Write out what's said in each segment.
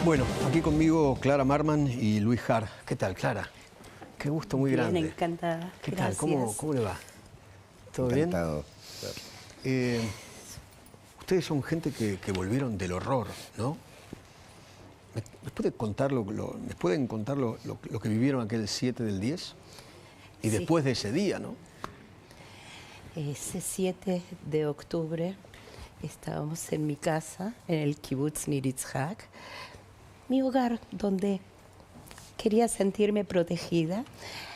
Bueno, aquí conmigo Clara Marman y Luis Har. ¿Qué tal, Clara? Qué gusto muy grande. Bien, encantada. ¿Qué Gracias. tal? ¿Cómo le va? ¿Todo Encantado. bien? Ustedes son gente que volvieron del horror, ¿no? ¿Me pueden contar lo que vivieron aquel 7 del 10? Y Sí. después de ese día, ¿no? Ese 7 de octubre estábamos en mi casa, en el Kibbutz Nir Yitzhak, mi hogar donde quería sentirme protegida.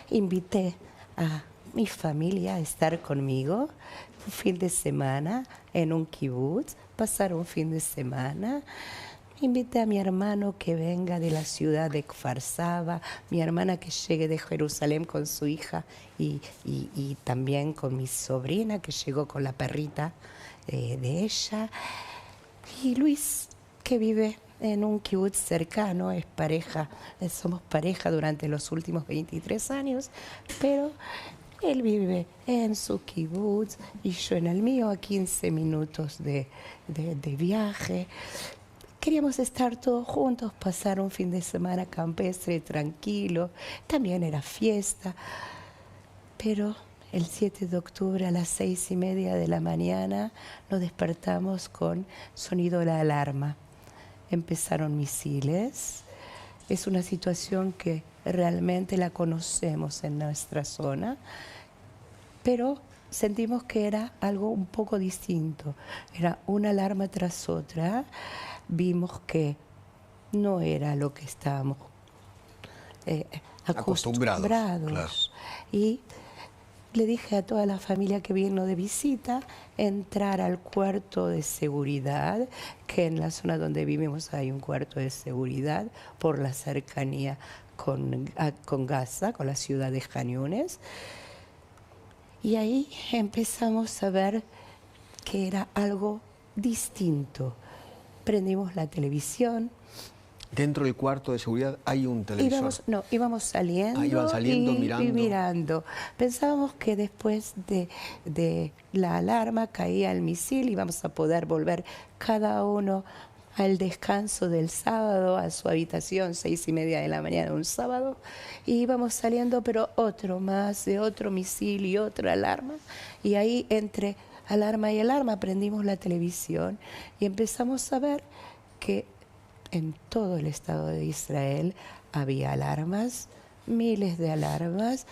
Invité a mi familia a estar conmigo un fin de semana en un kibbutz, pasar un fin de semana. Invité a mi hermano que venga de la ciudad de Kfar Saba, mi hermana que llegue de Jerusalén con su hija y también con mi sobrina que llegó con la perrita de ella. Y Luis, que vive en un kibutz cercano, es pareja, somos pareja durante los últimos 23 años, pero él vive en su kibutz y yo en el mío, a 15 minutos de viaje. Queríamos estar todos juntos, pasar un fin de semana campestre tranquilo, también era fiesta, pero el 7 de octubre a las 6:30 de la mañana nos despertamos con sonido de la alarma. Empezaron misiles. Es una situación que realmente la conocemos en nuestra zona, pero sentimos que era algo un poco distinto. Era una alarma tras otra. Vimos que no era lo que estábamos acostumbrados. Claro. Y le dije a toda la familia que vino de visita entrar al cuarto de seguridad, que en la zona donde vivimos hay un cuarto de seguridad por la cercanía con Gaza, con la ciudad de Jan Yunes. Y ahí empezamos a ver que era algo distinto. Prendimos la televisión. Dentro del cuarto de seguridad hay un televisor. Íbamos saliendo, Iban saliendo, y mirando. Pensábamos que después de la alarma caía el misil y íbamos a poder volver cada uno al descanso del sábado, a su habitación, 6:30 de la mañana un sábado. Y íbamos saliendo, pero otro más, de otro misil y otra alarma. Y ahí entre alarma y alarma prendimos la televisión y empezamos a ver que en todo el Estado de Israel había alarmas, miles de alarmas,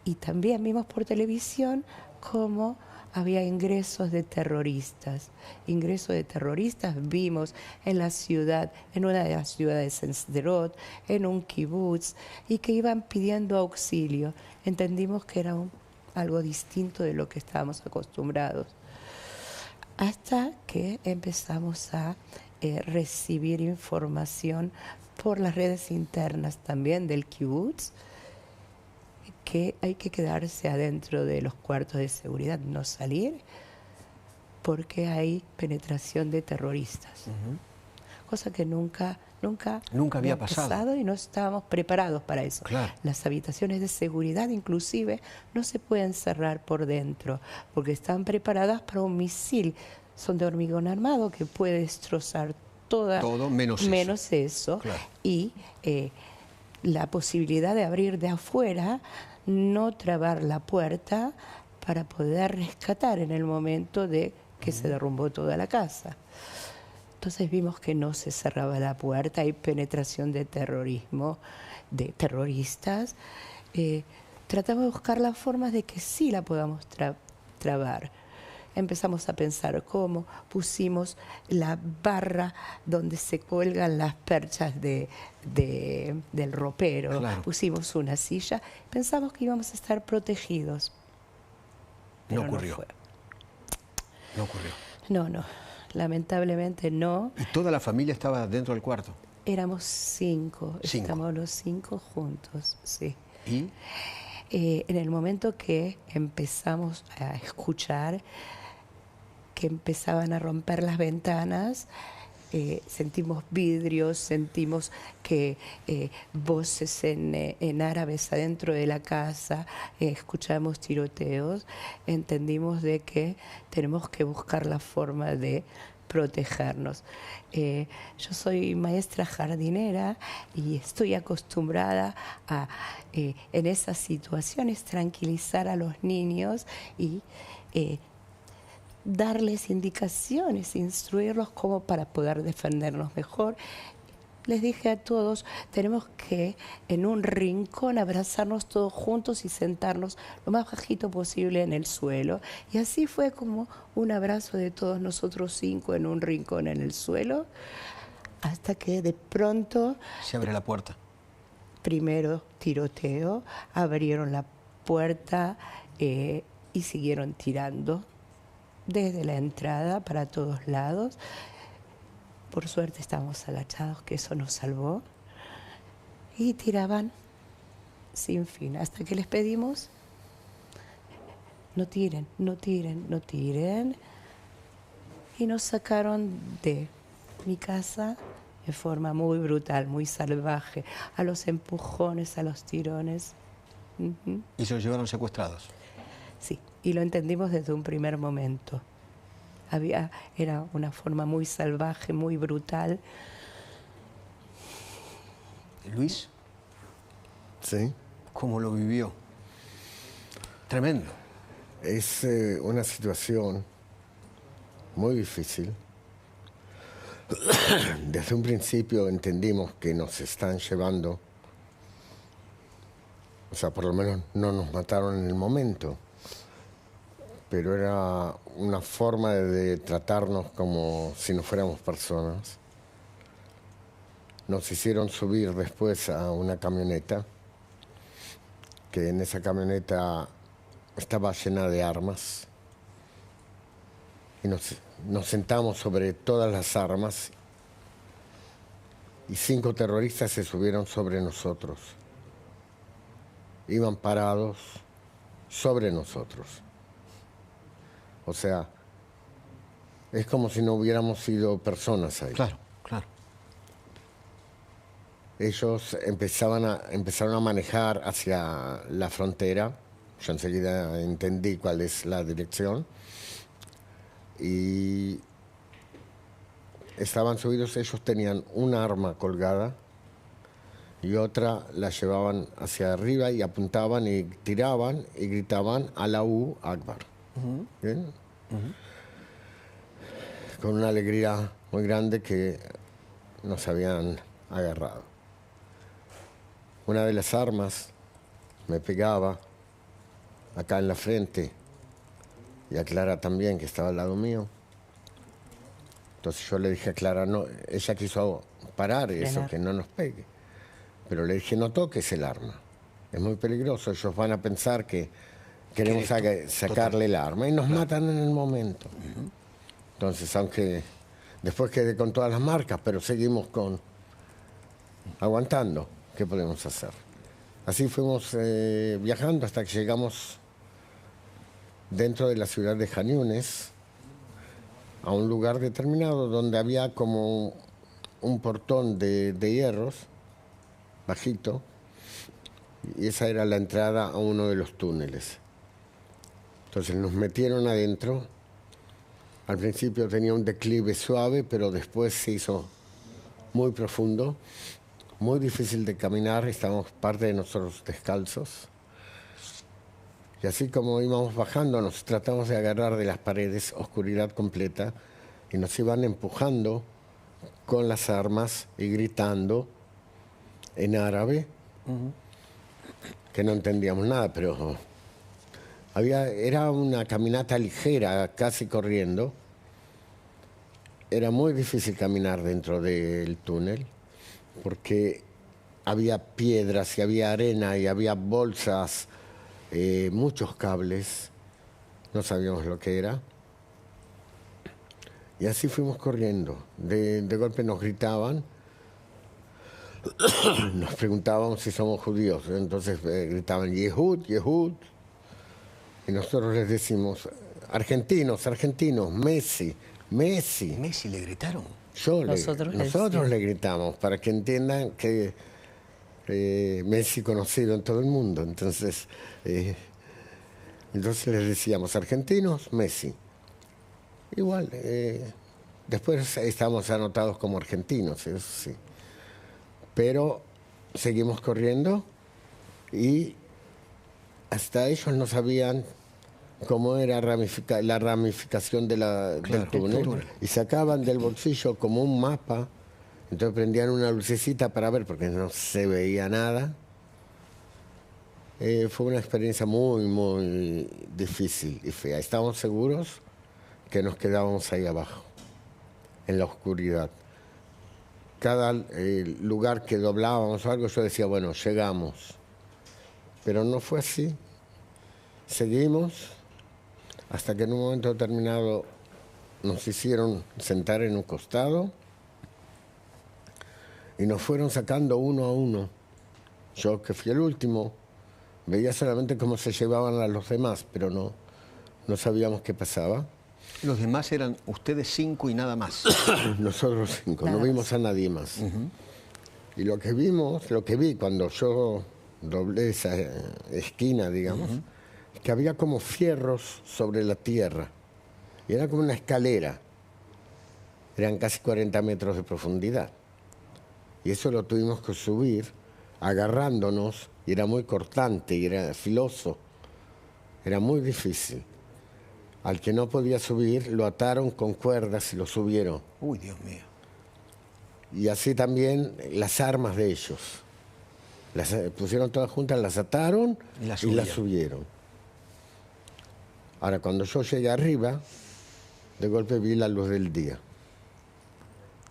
y también vimos por televisión cómo había ingresos de terroristas. Ingresos de terroristas vimos en la ciudad, en una de las ciudades en Sderot, en un kibutz, y que iban pidiendo auxilio. Entendimos que era algo distinto de lo que estábamos acostumbrados. Hasta que empezamos a recibir información por las redes internas también del kibutz, que hay que quedarse adentro de los cuartos de seguridad, no salir, porque hay penetración de terroristas. Cosa que nunca había pasado y no estábamos preparados para eso. Claro. Las habitaciones de seguridad inclusive no se pueden cerrar por dentro porque están preparadas para un misil. Son de hormigón armado que puede destrozar todo menos eso. Claro. Y la posibilidad de abrir de afuera, no trabar la puerta para poder rescatar en el momento de que se derrumbó toda la casa. Entonces vimos que no se cerraba la puerta, hay penetración de terrorismo, de terroristas. Tratamos de buscar las formas de que sí la podamos trabar. Empezamos a pensar cómo pusimos la barra donde se cuelgan las perchas del ropero. Claro. Pusimos una silla. Pensamos que íbamos a estar protegidos. Pero No ocurrió. No fue. No ocurrió. No. Lamentablemente no. ¿Y toda la familia estaba dentro del cuarto? Éramos 5. 5. Estamos los 5 juntos, sí. ¿Y? En el momento que empezamos a escuchar que empezaban a romper las ventanas, sentimos vidrios, sentimos que voces en árabes adentro de la casa, escuchamos tiroteos, entendimos de que tenemos que buscar la forma de protegernos. Yo soy maestra jardinera y estoy acostumbrada a, en esas situaciones, tranquilizar a los niños y darles indicaciones, instruirlos como para poder defendernos mejor. Les dije a todos, tenemos que en un rincón abrazarnos todos juntos y sentarnos lo más bajito posible en el suelo. Y así fue como un abrazo de todos nosotros 5 en un rincón en el suelo, hasta que de pronto... Se abre la puerta. Primero tiroteo, abrieron la puerta y siguieron tirando desde la entrada para todos lados. Por suerte estábamos agachados, que eso nos salvó. Y tiraban sin fin, hasta que les pedimos, no tiren, no tiren, no tiren. Y nos sacaron de mi casa de forma muy brutal, muy salvaje, a los empujones, a los tirones. ¿Y se los llevaron secuestrados? Sí, y lo entendimos desde un primer momento. Era una forma muy salvaje, muy brutal. Luis, Sí. ¿cómo lo vivió? Tremendo. Es una situación muy difícil. Desde un principio entendimos que nos están llevando, o sea, por lo menos no nos mataron en el momento, pero era una forma de tratarnos como si no fuéramos personas. Nos hicieron subir después a una camioneta, que en esa camioneta estaba llena de armas, y nos sentamos sobre todas las armas y 5 terroristas se subieron sobre nosotros. Iban parados sobre nosotros. O sea, es como si no hubiéramos sido personas ahí. Claro, claro. Ellos empezaron a manejar hacia la frontera. Yo enseguida entendí cuál es la dirección. Y estaban subidos, ellos tenían un arma colgada y otra la llevaban hacia arriba y apuntaban y tiraban y gritaban Allahu Akbar. ¿Bien? Con una alegría muy grande que nos habían agarrado. Una de las armas me pegaba acá en la frente y a Clara también, que estaba al lado mío. Entonces yo le dije a Clara, no, ella quiso parar eso, que no nos pegue. Pero le dije, no toques el arma, es muy peligroso, ellos van a pensar que queremos sacarle el arma y nos matan en el momento. Entonces, aunque después quedé con todas las marcas, pero seguimos aguantando, ¿qué podemos hacer? Así fuimos viajando hasta que llegamos dentro de la ciudad de Khan Yunis, a un lugar determinado donde había como un portón de hierros, bajito, y esa era la entrada a uno de los túneles. Entonces nos metieron adentro. Al principio tenía un declive suave, pero después se hizo muy profundo, muy difícil de caminar, estábamos parte de nosotros descalzos. Y así como íbamos bajando, nos tratamos de agarrar de las paredes, oscuridad completa, y nos iban empujando con las armas y gritando en árabe, que no entendíamos nada, pero era una caminata ligera, casi corriendo. Era muy difícil caminar dentro del túnel, porque había piedras y había arena y había bolsas, muchos cables, no sabíamos lo que era. Y así fuimos corriendo. De golpe nos gritaban, nos preguntábamos si somos judíos, entonces gritaban Yehud, Yehud, y nosotros les decimos, argentinos, argentinos, Messi, Messi. ¿Messi le gritaron? Nosotros le gritamos para que entiendan que Messi conocido en todo el mundo. Entonces les decíamos, argentinos, Messi. Igual, Después estábamos anotados como argentinos, eso sí. Pero seguimos corriendo y hasta ellos no sabían cómo era la ramificación de del túnel. Y sacaban del bolsillo como un mapa. Entonces prendían una lucecita para ver, porque no se veía nada. Fue una experiencia muy, muy difícil y fea. Estábamos seguros que nos quedábamos ahí abajo, en la oscuridad. Cada lugar que doblábamos o algo, yo decía, bueno, llegamos. Pero no fue así. Seguimos hasta que en un momento determinado nos hicieron sentar en un costado y nos fueron sacando uno a uno. Yo, que fui el último, veía solamente cómo se llevaban a los demás, pero no sabíamos qué pasaba. Los demás eran ustedes 5 y nada más. Nosotros 5, no vimos a nadie más. Y lo que vi cuando yo doblé esa esquina, digamos, es que había como fierros sobre la tierra. Y era como una escalera. Eran casi 40 metros de profundidad. Y eso lo tuvimos que subir agarrándonos, y era muy cortante, y era filoso. Era muy difícil. Al que no podía subir, lo ataron con cuerdas y lo subieron. Uy, Dios mío. Y así también las armas de ellos. Las pusieron todas juntas, las ataron y las subieron. Ahora, cuando yo llegué arriba, de golpe vi la luz del día.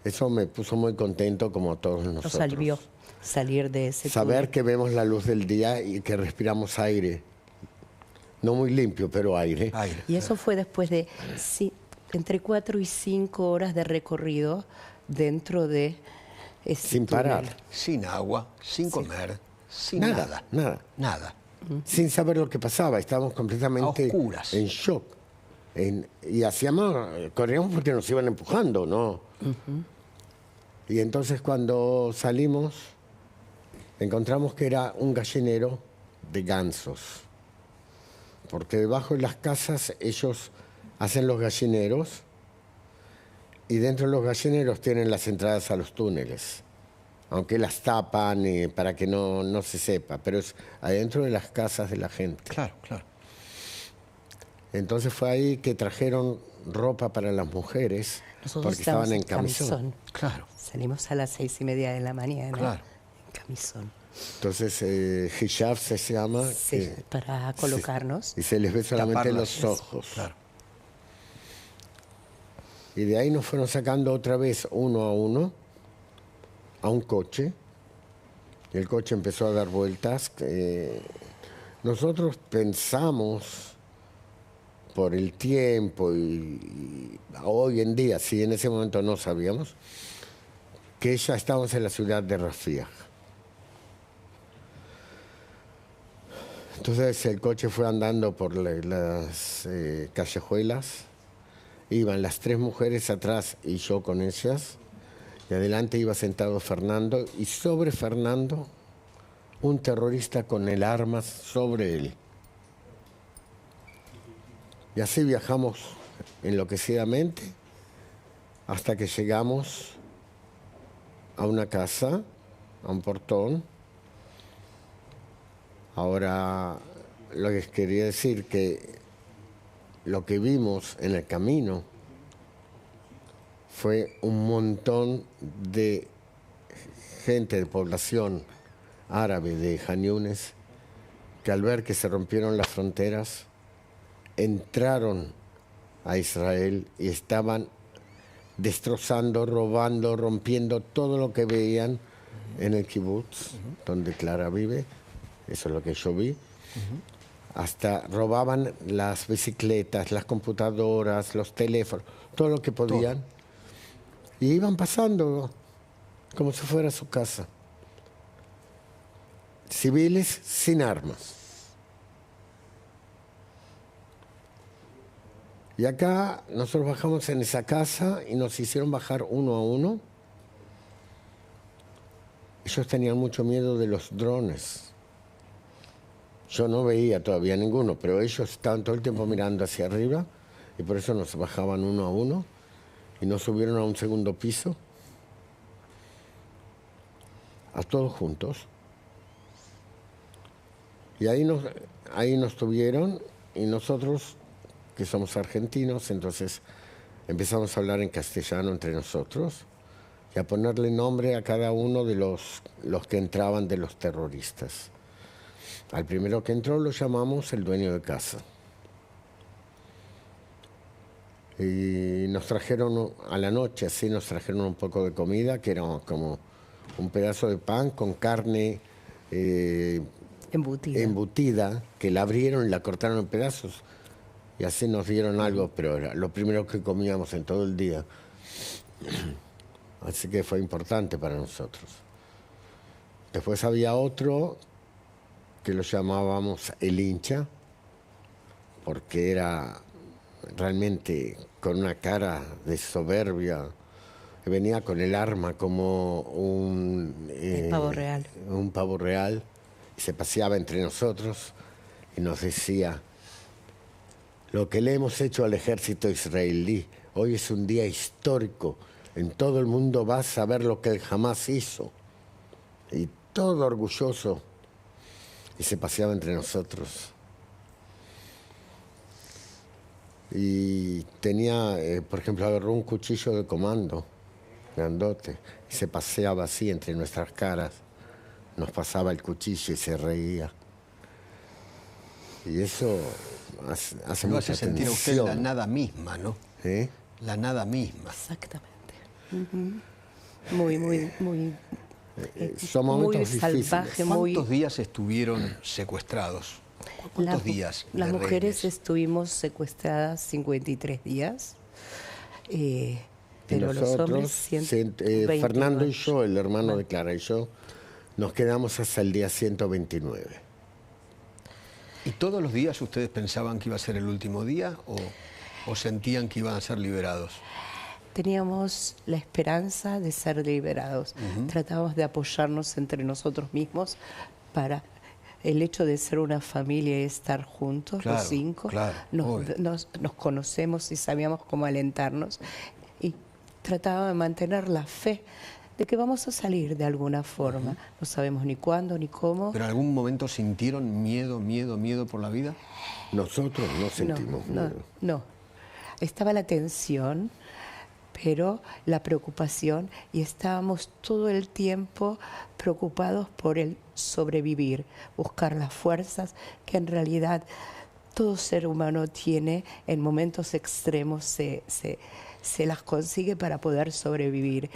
Eso me puso muy contento, como a todos nosotros. Nos alivió salir de ese Saber túnel. que vemos la luz del día y que respiramos aire. No muy limpio, pero aire. Y eso fue después de entre 4 y 5 horas de recorrido dentro de ese Sin túnel. parar. Sin agua, sin comer, sin Nada. Nada. Sin saber lo que pasaba. Estábamos completamente A oscuras. en shock. Y corríamos porque nos iban empujando, ¿no? Y entonces cuando salimos, encontramos que era un gallinero de gansos. Porque debajo de las casas ellos hacen los gallineros y dentro de los gallineros tienen las entradas a los túneles. Aunque las tapan para que no se sepa, pero es adentro de las casas de la gente. Claro, claro. Entonces fue ahí que trajeron ropa para las mujeres, Nosotros porque estaban en camisón. Claro. Salimos a las 6:30 de la mañana. Claro. En camisón. Entonces hijab se llama. Sí, para colocarnos. Y se les ve solamente Taparlas. los ojos. Claro. Y de ahí nos fueron sacando otra vez uno a uno a un coche. Y el coche empezó a dar vueltas. Nosotros pensamos, por el tiempo y hoy en día, sí, en ese momento no sabíamos, que ya estábamos en la ciudad de Rafiah. Entonces el coche fue andando por las callejuelas. Iban las 3 mujeres atrás y yo con ellas. Y adelante iba sentado Fernando. Y sobre Fernando, un terrorista con el arma sobre él. Y así viajamos enloquecidamente hasta que llegamos a una casa, a un portón. Ahora, lo que quería decir que lo que vimos en el camino fue un montón de gente, de población árabe de Jan Yunes, que al ver que se rompieron las fronteras, entraron a Israel y estaban destrozando, robando, rompiendo todo lo que veían en el kibutz, donde Clara vive. Eso es lo que yo vi. Hasta robaban las bicicletas, las computadoras, los teléfonos, todo lo que podían. Y iban pasando como si fuera su casa. Civiles sin armas. Y acá nosotros bajamos en esa casa y nos hicieron bajar uno a uno. Ellos tenían mucho miedo de los drones. Yo no veía todavía ninguno, pero ellos estaban todo el tiempo mirando hacia arriba y por eso nos bajaban uno a uno. y nos subieron a un segundo piso, a todos juntos. Y ahí nos tuvieron, y nosotros, que somos argentinos, entonces empezamos a hablar en castellano entre nosotros y a ponerle nombre a cada uno de los que entraban de los terroristas. Al primero que entró lo llamamos el dueño de casa. Y nos trajeron a la noche, así nos trajeron un poco de comida, que era como un pedazo de pan con carne embutida, que la abrieron y la cortaron en pedazos. Y así nos dieron algo, pero era lo primero que comíamos en todo el día. Así que fue importante para nosotros. Después había otro que lo llamábamos el hincha, porque era realmente con una cara de soberbia, que venía con el arma como el pavo real. Un pavo real, y se paseaba entre nosotros y nos decía: lo que le hemos hecho al ejército israelí, hoy es un día histórico, en todo el mundo va a saber lo que él jamás hizo. Y todo orgulloso, y se paseaba entre nosotros. Y tenía, por ejemplo, agarró un cuchillo de comando, grandote, y se paseaba así entre nuestras caras. Nos pasaba el cuchillo y se reía. Y eso hace Lo mucha hace sentir a usted tensión. la nada misma, ¿no? ¿Eh? La nada misma. Exactamente. Muy, muy, muy, Son muy momentos difíciles. salvaje, muy... ¿Cuántos días estuvieron secuestrados? ¿Cuántos días? Las de mujeres rehenes? estuvimos secuestradas 53 días, Y pero los hombres nosotros, 129. Fernando y yo, el hermano de Clara y yo, nos quedamos hasta el día 129. ¿Y todos los días ustedes pensaban que iba a ser el último día o sentían que iban a ser liberados? Teníamos la esperanza de ser liberados. Tratábamos de apoyarnos entre nosotros mismos para el hecho de ser una familia y estar juntos, Claro, los 5. claro, obvio. Nos conocemos y sabíamos cómo alentarnos. Y tratábamos de mantener la fe de que vamos a salir de alguna forma. No sabemos ni cuándo ni cómo. ¿Pero en algún momento sintieron miedo por la vida? Nosotros no sentimos miedo. No. Estaba la tensión, pero la preocupación, y estábamos todo el tiempo preocupados por el sobrevivir, buscar las fuerzas que en realidad todo ser humano tiene en momentos extremos, se las consigue para poder sobrevivir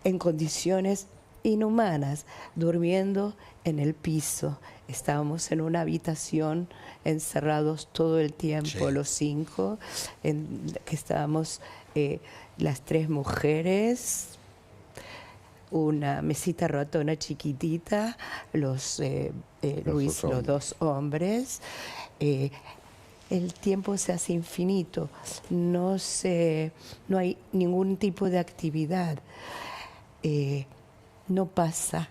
en condiciones inhumanas, durmiendo en el piso. Estábamos en una habitación encerrados todo el tiempo, Sí. los 5, que estábamos las 3 mujeres, una mesita ratona chiquitita, los Luis, los 2 hombres. El tiempo se hace infinito, no hay ningún tipo de actividad. No pasa,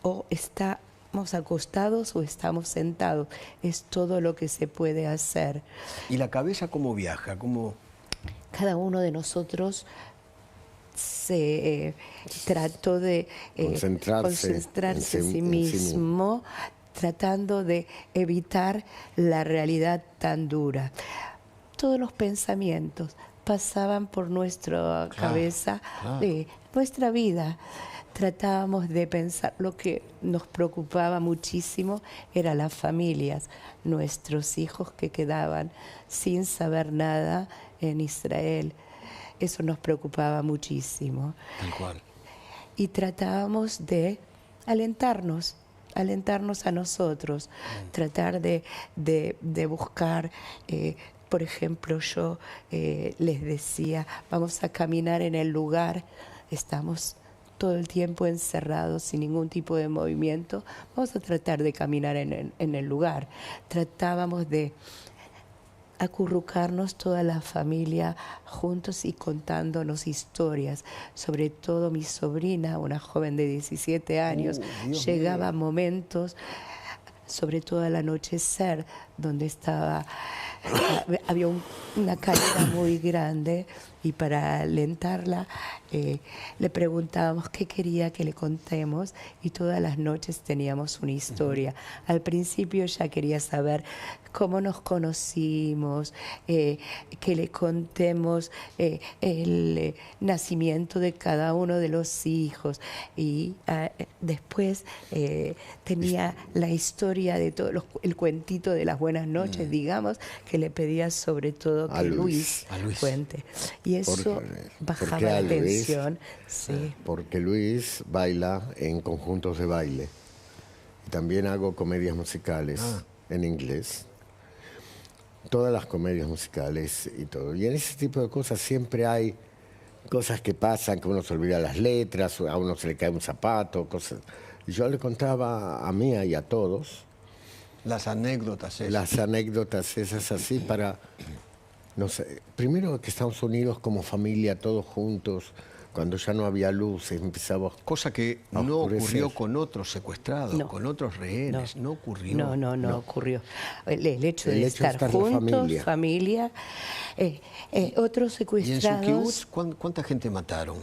o estamos acostados o estamos sentados, es todo lo que se puede hacer. ¿Y la cabeza cómo viaja? ¿Cómo? Cada uno de nosotros se trató de concentrarse en sí mismo, tratando de evitar la realidad tan dura. Todos los pensamientos pasaban por nuestra cabeza, nuestra vida. Tratábamos de pensar, lo que nos preocupaba muchísimo era las familias, nuestros hijos que quedaban sin saber nada en Israel. Eso nos preocupaba muchísimo. Tal cual. Y tratábamos de alentarnos a nosotros, tratar de buscar, por ejemplo, yo les decía, vamos a caminar en el lugar, estamos todo el tiempo encerrados sin ningún tipo de movimiento, vamos a tratar de caminar en el lugar. Tratábamos de acurrucarnos toda la familia juntos y contándonos historias. Sobre todo mi sobrina, una joven de 17 años, llegaba a momentos, sobre todo al anochecer, donde había una caída muy grande y para alentarla le preguntábamos qué quería que le contemos y todas las noches teníamos una historia. Al principio ella quería saber cómo nos conocimos, que le contemos el nacimiento de cada uno de los hijos y después tenía la historia de todo el cuentito de las buenas noches, digamos, que le pedía sobre todo que Luis cuente. Y eso bajaba la tensión. Sí. Porque Luis baila en conjuntos de baile. Y también hago comedias musicales en inglés. Todas las comedias musicales y todo. Y en ese tipo de cosas siempre hay cosas que pasan, que uno se olvida las letras, a uno se le cae un zapato, cosas. Y yo le contaba a Mía y a todos las anécdotas esas. Las anécdotas esas así para, no sé, primero que estamos unidos como familia, todos juntos. Cuando ya no había luz, empezaba cosa que no ocurrió con otros secuestrados, con otros rehenes, no ocurrió. No ocurrió. El hecho de estar juntos, familia, otros secuestrados. ¿Y en su kibutz cuánta gente mataron?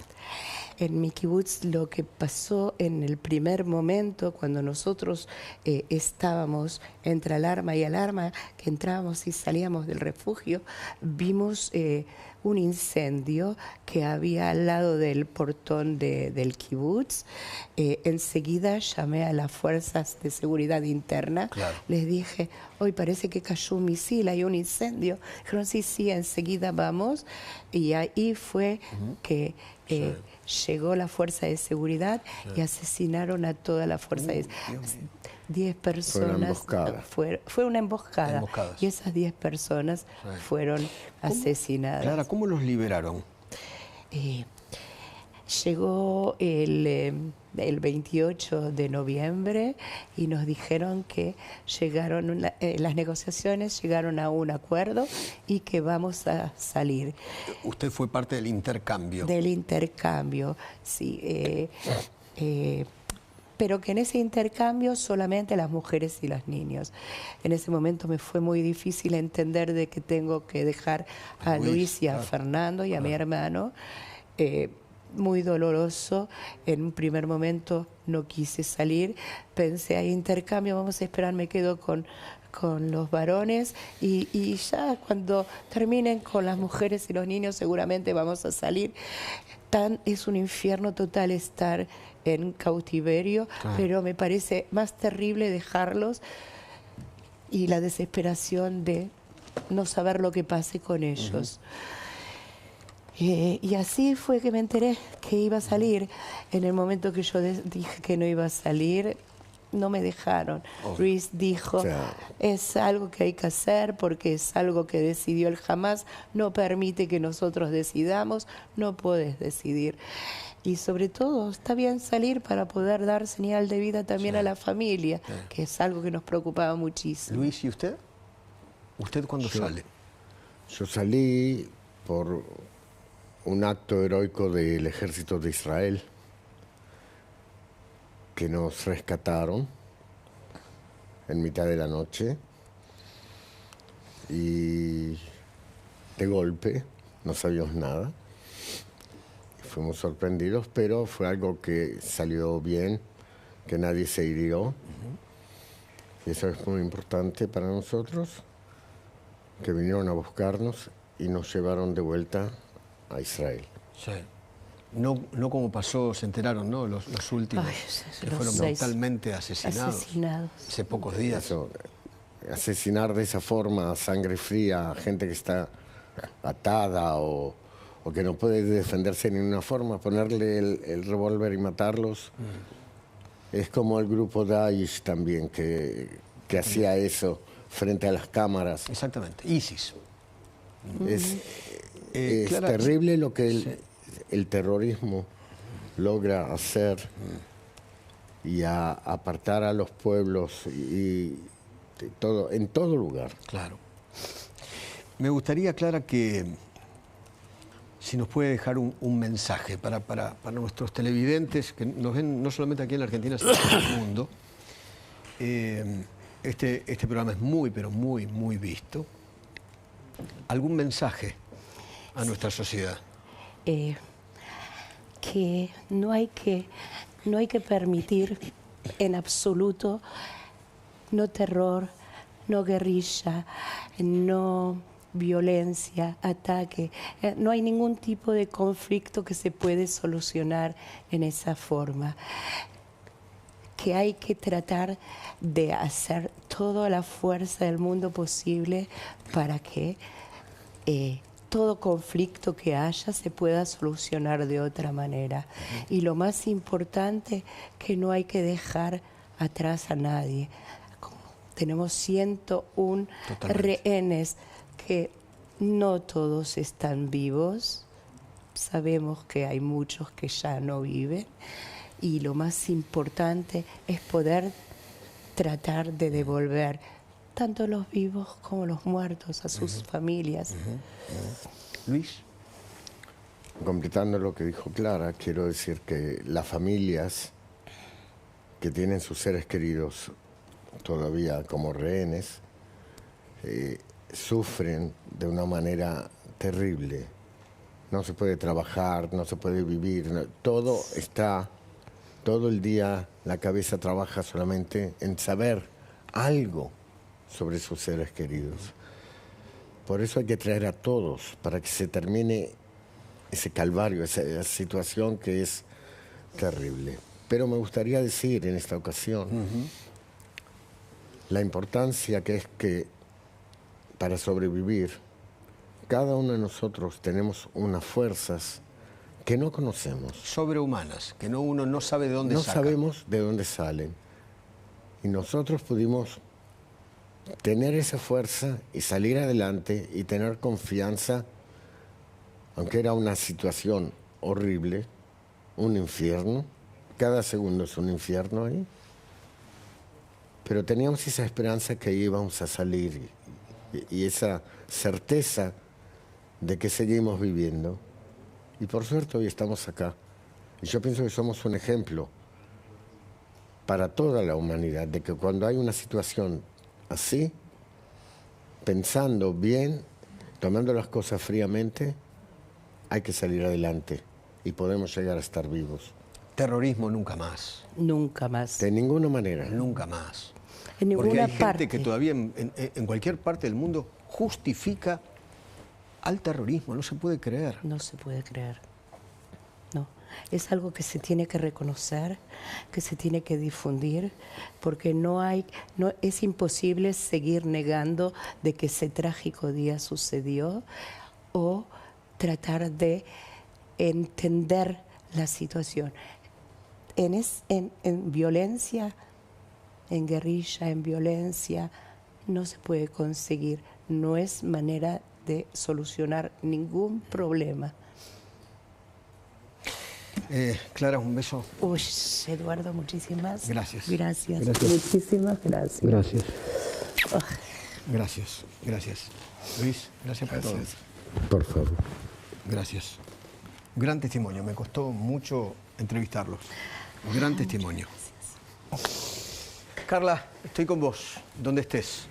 En mi kibutz lo que pasó en el primer momento, cuando nosotros estábamos entre alarma y alarma, que entrábamos y salíamos del refugio, vimos un incendio que había al lado del portón del kibutz. Enseguida llamé a las fuerzas de seguridad interna. Claro. Les dije, hoy parece que cayó un misil, hay un incendio. Dijeron, sí, enseguida vamos. Y ahí fue que llegó la fuerza de seguridad y asesinaron a toda la fuerza de seguridad. 10 personas. Fue una emboscada. Y esas 10 personas fueron asesinadas. Clara, ¿cómo los liberaron? Llegó el 28 de noviembre y nos dijeron que las negociaciones llegaron a un acuerdo y que vamos a salir. ¿Usted fue parte del intercambio? Del intercambio, sí. Pero que en ese intercambio solamente las mujeres y los niños. En ese momento me fue muy difícil entender de que tengo que dejar a Luis y a Fernando y a mi hermano. Muy doloroso. En un primer momento no quise salir. Pensé, hay intercambio, vamos a esperar, me quedo con los varones y ya cuando terminen con las mujeres y los niños seguramente vamos a salir. Es un infierno total estar en cautiverio, pero me parece más terrible dejarlos y la desesperación de no saber lo que pase con ellos. Y así fue que me enteré que iba a salir. En el momento que yo dije que no iba a salir, no me dejaron. Luis dijo, es algo que hay que hacer porque es algo que decidió el Hamás, no permite que nosotros decidamos, no puedes decidir. Y sobre todo, está bien salir para poder dar señal de vida también a la familia, que es algo que nos preocupaba muchísimo. Luis, ¿y usted? ¿Usted cuándo sale? Yo salí por un acto heroico del ejército de Israel, que nos rescataron en mitad de la noche y de golpe no sabíamos nada. Fuimos sorprendidos, pero fue algo que salió bien, que nadie se hirió. Y eso es muy importante para nosotros, que vinieron a buscarnos y nos llevaron de vuelta a Israel. Sí. No como pasó, se enteraron, ¿no? Los últimos, que fueron brutalmente asesinados hace pocos días. Eso, asesinar de esa forma, a sangre fría, a gente que está atada o que no puede defenderse de ninguna forma, ponerle el revólver y matarlos. Es como el grupo Daesh también, que hacía eso frente a las cámaras. Exactamente, ISIS. Es terrible lo que el terrorismo logra hacer y apartar a los pueblos y todo, en todo lugar. Claro. Me gustaría, Clara, que si nos puede dejar un mensaje para nuestros televidentes, que nos ven no solamente aquí en la Argentina, sino en el mundo. Este programa es muy, pero muy, muy visto. ¿Algún mensaje a nuestra sociedad? que no hay que permitir en absoluto no terror, no guerrilla, no violencia, ataque. No hay ningún tipo de conflicto que se puede solucionar en esa forma. Que hay que tratar de hacer toda la fuerza del mundo posible para que todo conflicto que haya se pueda solucionar de otra manera. Y lo más importante, que no hay que dejar atrás a nadie. Tenemos 101 rehenes que no todos están vivos. Sabemos que hay muchos que ya no viven. Y lo más importante es poder tratar de devolver tanto los vivos como los muertos a sus familias. Luis. Completando lo que dijo Clara, quiero decir que las familias que tienen sus seres queridos todavía como rehenes sufren de una manera terrible. No se puede trabajar, no se puede vivir, todo el día la cabeza trabaja solamente en saber algo sobre sus seres queridos. Por eso hay que traer a todos, para que se termine ese calvario, esa situación que es terrible. Pero me gustaría decir en esta ocasión la importancia que es que para sobrevivir, cada uno de nosotros tenemos unas fuerzas que no conocemos. Sobrehumanas, que uno no sabe de dónde saca. No sabemos de dónde salen. Y nosotros pudimos tener esa fuerza y salir adelante y tener confianza, aunque era una situación horrible, un infierno. Cada segundo es un infierno ahí. Pero teníamos esa esperanza que íbamos a salir y esa certeza de que seguimos viviendo. Y por suerte hoy estamos acá. Y yo pienso que somos un ejemplo para toda la humanidad, de que cuando hay una situación así, pensando bien, tomando las cosas fríamente, hay que salir adelante y podemos llegar a estar vivos. Terrorismo nunca más. Nunca más. De ninguna manera. Nunca más. En ninguna Porque hay parte. gente que todavía en cualquier parte del mundo justifica al terrorismo, no se puede creer. No se puede creer. No. Es algo que se tiene que reconocer, que se tiene que difundir, porque es imposible seguir negando de que ese trágico día sucedió o tratar de entender la situación. En violencia, en guerrilla, en violencia, no se puede conseguir. No es manera de solucionar ningún problema. Clara, un beso. Uy, Eduardo, muchísimas gracias. Gracias. Muchísimas gracias. Gracias. Oh. Gracias, gracias. Luis, gracias por todo. Por favor. Gracias. Gran testimonio, me costó mucho entrevistarlos. Gran testimonio. Gracias. Carla, estoy con vos, donde estés.